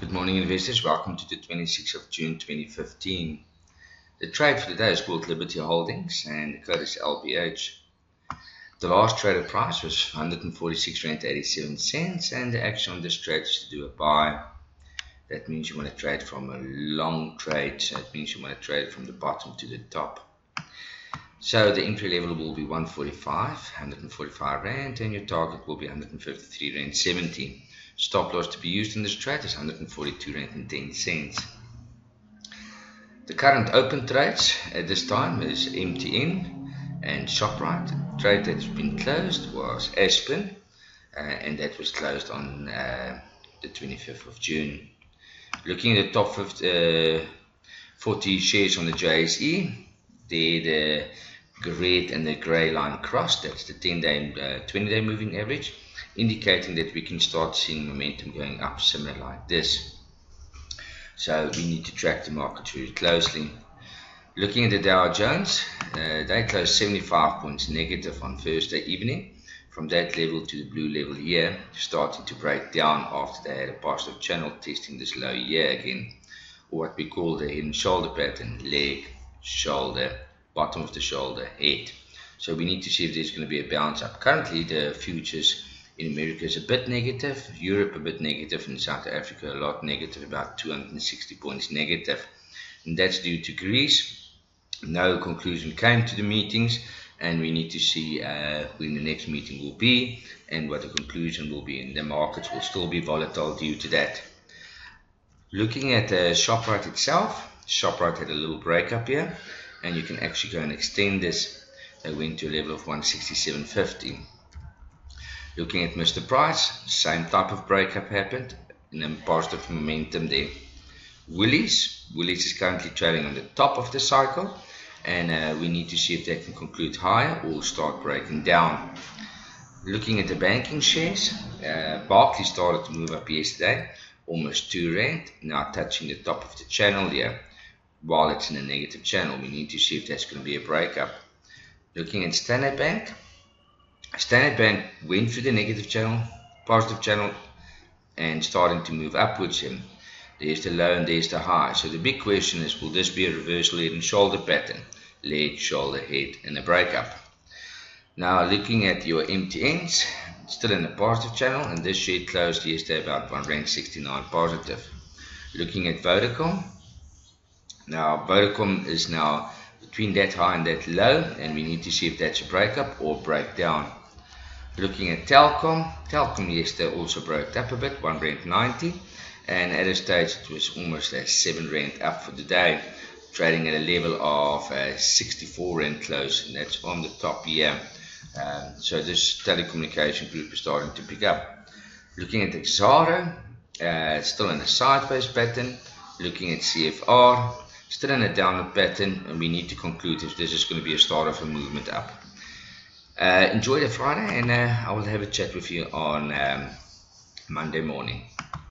Good morning, investors. Welcome to the 26th of June 2015. The trade for today is called Liberty Holdings and the code is LBH. The last traded price was 146.87 and the action on this trade is to do a buy. That means you want to trade from a long trade, so it means you want to trade from the bottom to the top. So the entry level will be 145 Rand, and your target will be 153 Rand 70. Stop loss to be used in this trade is 142 Rand and 10 cents. The current open trades at this time is MTN and Shoprite. The trade that has been closed was Aspen, and that was closed on the 25th of June. Looking at the top 40 shares on the JSE, the red and the grey line crossed. That's the 10-day, 20-day moving average, indicating that we can start seeing momentum going up similar like this. So we need to track the market very closely. Looking at the Dow Jones, they closed 75 points negative on Thursday evening. From that level to the blue level here, starting to break down after they had a positive channel testing this low here again, or what we call the head and shoulder pattern: leg, shoulder, bottom of the shoulder, head. So we need to see if there's going to be a bounce up. Currently the futures in America is a bit negative, Europe a bit negative, and South Africa a lot negative, about 260 points negative. And that's due to Greece. No conclusion came to the meetings, and we need to see when the next meeting will be and what the conclusion will be, and the markets will still be volatile due to that. Looking at Shoprite itself, Shoprite had a little breakup here, and you can actually go and extend this. They went to a level of 167.50. Looking at Mr. Price, same type of breakup happened and then positive momentum there. Woolies is currently trading on the top of the cycle, and we need to see if they can conclude higher or start breaking down. Looking at the banking shares, Barclays started to move up yesterday, almost 2 Rand, now touching the top of the channel here. While it's in a negative channel, we need to see if that's going to be a breakup. Looking at Standard Bank, Standard Bank went through the negative channel, positive channel, and starting to move upwards here. There's the low and there's the high. So the big question is, will this be a reversal head and shoulder pattern? Leg, shoulder, head, and a breakup. Now looking at your MTNs, still in the positive channel, and this share closed yesterday about 1.69 positive. Looking at Vodacom, now Vodacom is now between that high and that low, and we need to see if that's a breakup or breakdown. Looking at Telkom yesterday also broke up a bit, 1.90, and at a stage it was almost a 7 Rand up for the day, trading at a level of 64 Rand close, and that's on the top here. So this telecommunication group is starting to pick up. Looking at Exxaro, still in a sideways pattern. Looking at CFR, still in a downward pattern, and we need to conclude if this is going to be a start of a movement up. Enjoy the Friday, and I will have a chat with you on Monday morning.